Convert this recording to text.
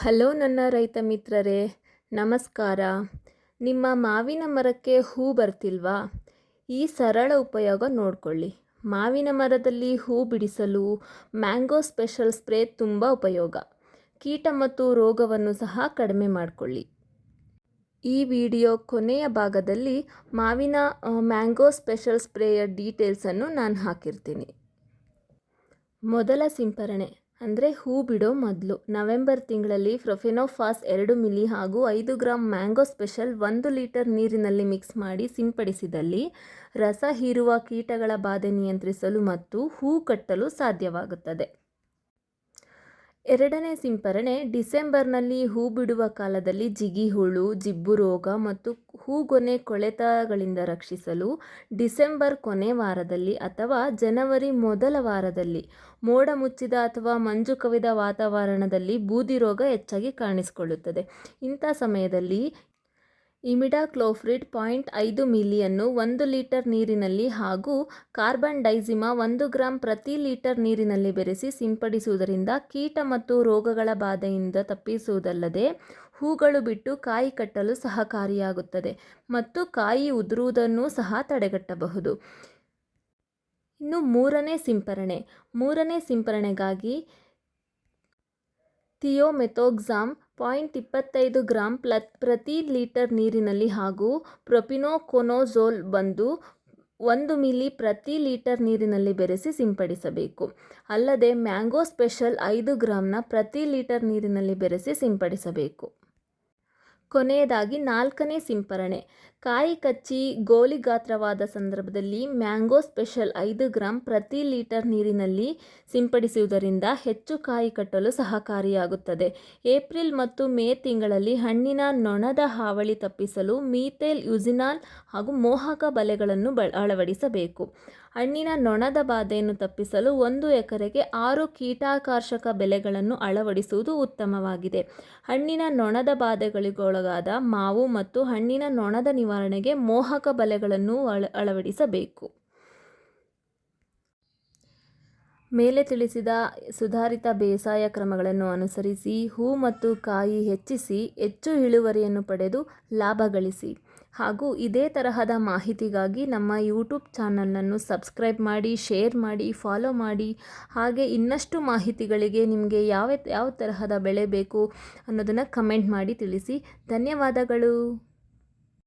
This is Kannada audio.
ಹಲೋ ನನ್ನ ರೈತ ಮಿತ್ರರೇ, ನಮಸ್ಕಾರ. ನಿಮ್ಮ ಮಾವಿನ ಮರಕ್ಕೆ ಹೂ ಬರ್ತಿಲ್ವಾ? ಈ ಸರಳ ಉಪಯೋಗ ನೋಡಿಕೊಳ್ಳಿ. ಮಾವಿನ ಮರದಲ್ಲಿ ಹೂ ಬಿಡಿಸಲು ಮ್ಯಾಂಗೋ ಸ್ಪೆಷಲ್ ಸ್ಪ್ರೇ ತುಂಬ ಉಪಯೋಗ. ಕೀಟ ಮತ್ತು ರೋಗವನ್ನು ಸಹ ಕಡಿಮೆ ಮಾಡಿಕೊಳ್ಳಿ. ಈ ವಿಡಿಯೋ ಕೊನೆಯ ಭಾಗದಲ್ಲಿ ಮಾವಿನ ಮ್ಯಾಂಗೋ ಸ್ಪೆಷಲ್ ಸ್ಪ್ರೇಯ ಡೀಟೇಲ್ಸನ್ನು ನಾನು ಹಾಕಿರ್ತೀನಿ. ಮೊದಲ ಸಿಂಪರಣೆ ಅಂದರೆ ಹೂ ಬಿಡೋ ಮೊದಲು ನವೆಂಬರ್ ತಿಂಗಳಲ್ಲಿ ಪ್ರೊಫೆನೋಫಾಸ್ 2 ಮಿಲಿ ಹಾಗೂ 5 ಗ್ರಾಂ ಮ್ಯಾಂಗೋ ಸ್ಪೆಷಲ್ 1 ಲೀಟರ್ ನೀರಿನಲ್ಲಿ ಮಿಕ್ಸ್ ಮಾಡಿ ಸಿಂಪಡಿಸಿದಲ್ಲಿ ರಸ ಹೀರುವ ಕೀಟಗಳ ಬಾಧೆ ನಿಯಂತ್ರಿಸಲು ಮತ್ತು ಹೂ ಕಟ್ಟಲು ಸಾಧ್ಯವಾಗುತ್ತದೆ. ಎರಡನೇ ಸಿಂಪರಣೆ ಡಿಸೆಂಬರ್ನಲ್ಲಿ ಹೂ ಬಿಡುವ ಕಾಲದಲ್ಲಿ ಜಿಗಿಹುಳು, ಜಿಬ್ಬು ರೋಗ ಮತ್ತು ಹೂಗೊನೆ ಕೊಳೆತಗಳಿಂದ ರಕ್ಷಿಸಲು ಡಿಸೆಂಬರ್ ಕೊನೆ ವಾರದಲ್ಲಿ ಅಥವಾ ಜನವರಿ ಮೊದಲ ವಾರದಲ್ಲಿ ಮೋಡ ಮುಚ್ಚಿದ ಅಥವಾ ಮಂಜು ಕವಿದ ವಾತಾವರಣದಲ್ಲಿ ಬೂದಿ ರೋಗ ಹೆಚ್ಚಾಗಿ ಕಾಣಿಸಿಕೊಳ್ಳುತ್ತದೆ. ಇಂಥ ಸಮಯದಲ್ಲಿ ಇಮಿಡಾಕ್ಲೋಪ್ರಿಡ್ 0.5 ಮಿಲಿಯನ್ನು 1 ಲೀಟರ್ ನೀರಿನಲ್ಲಿ ಹಾಗೂ ಕಾರ್ಬನ್ ಡೈಸಿಮಾ 1 ಗ್ರಾಂ ಪ್ರತಿ ಲೀಟರ್ ನೀರಿನಲ್ಲಿ ಬೆರೆಸಿ ಸಿಂಪಡಿಸುವುದರಿಂದ ಕೀಟ ಮತ್ತು ರೋಗಗಳ ಬಾಧೆಯಿಂದ ತಪ್ಪಿಸುವುದಲ್ಲದೆ ಹೂಗಳು ಬಿಟ್ಟು ಕಾಯಿ ಕಟ್ಟಲು ಸಹಕಾರಿಯಾಗುತ್ತದೆ ಮತ್ತು ಕಾಯಿ ಉದುರುವುದನ್ನು ಸಹ ತಡೆಗಟ್ಟಬಹುದು. ಇನ್ನು ಮೂರನೇ ಸಿಂಪರಣೆಗಾಗಿ ಥಿಯೋಮೆಥೋಕ್ಸಾಮ್ 0.25 ಗ್ರಾಂ ಪ್ರತಿ ಲೀಟರ್ ನೀರಿನಲ್ಲಿ ಹಾಗೂ ಪ್ರೊಪಿನೋಕೊನೊಜೋಲ್ 1 ಮಿಲಿ ಪ್ರತಿ ಲೀಟರ್ ನೀರಿನಲ್ಲಿ ಬೆರೆಸಿ ಸಿಂಪಡಿಸಬೇಕು. ಅಲ್ಲದೆ ಮ್ಯಾಂಗೋ ಸ್ಪೆಷಲ್ 5 ಗ್ರಾಂನ ಪ್ರತಿ ಲೀಟರ್ ನೀರಿನಲ್ಲಿ ಬೆರೆಸಿ ಸಿಂಪಡಿಸಬೇಕು. ಕೊನೆಯದಾಗಿ ನಾಲ್ಕನೇ ಸಿಂಪರಣೆ ಕಾಯಿ ಕಚ್ಚಿ ಗೋಲಿ ಗಾತ್ರವಾದ ಸಂದರ್ಭದಲ್ಲಿ ಮ್ಯಾಂಗೋ ಸ್ಪೆಷಲ್ 5 ಗ್ರಾಂ ಪ್ರತಿ ಲೀಟರ್ ನೀರಿನಲ್ಲಿ ಸಿಂಪಡಿಸುವುದರಿಂದ ಹೆಚ್ಚು ಕಾಯಿ ಕಟ್ಟಲು ಸಹಕಾರಿಯಾಗುತ್ತದೆ. ಏಪ್ರಿಲ್ ಮತ್ತು ಮೇ ತಿಂಗಳಲ್ಲಿ ಹಣ್ಣಿನ ನೊಣದ ಹಾವಳಿ ತಪ್ಪಿಸಲು ಮೀಥೈಲ್ ಯುಜಿನಾಲ್ ಹಾಗೂ ಮೋಹಕ ಬಲೆಗಳನ್ನು ಅಳವಡಿಸಬೇಕು. ಹಣ್ಣಿನ ನೊಣದ ಬಾಧೆಯನ್ನು ತಪ್ಪಿಸಲು 1 ಎಕರೆಗೆ 6 ಕೀಟಾಕರ್ಷಕ ಬೆಲೆಗಳನ್ನು ಅಳವಡಿಸುವುದು ಉತ್ತಮವಾಗಿದೆ. ಹಣ್ಣಿನ ನೊಣದ ಬಾಧೆಗಳಿಗೊಳಗಾದ ಮಾವು ಮತ್ತು ಹಣ್ಣಿನ ನೊಣದ ನಿವಾರಣೆಗೆ ಮೋಹಕ ಬಲೆಗಳನ್ನು ಅಳವಡಿಸಬೇಕು. ಮೇಲೆ ತಿಳಿಸಿದ ಸುಧಾರಿತ ಬೇಸಾಯ ಕ್ರಮಗಳನ್ನು ಅನುಸರಿಸಿ ಹೂ ಮತ್ತು ಕಾಯಿ ಹೆಚ್ಚಿಸಿ ಹೆಚ್ಚು ಇಳುವರಿಯನ್ನು ಪಡೆದು ಲಾಭ ಗಳಿಸಿ. ಹಾಗೂ ಇದೇ ತರಹದ ಮಾಹಿತಿಗಾಗಿ ನಮ್ಮ ಯೂಟ್ಯೂಬ್ ಚಾನಲನ್ನು ಸಬ್ಸ್ಕ್ರೈಬ್ ಮಾಡಿ, ಶೇರ್ ಮಾಡಿ, ಫಾಲೋ ಮಾಡಿ. ಹಾಗೆ ಇನ್ನಷ್ಟು ಮಾಹಿತಿಗಳಿಗೆ ನಿಮಗೆ ಯಾವ ತರಹದ ಬೆಳೆ ಬೇಕು ಅನ್ನೋದನ್ನು ಕಮೆಂಟ್ ಮಾಡಿ ತಿಳಿಸಿ. ಧನ್ಯವಾದಗಳು.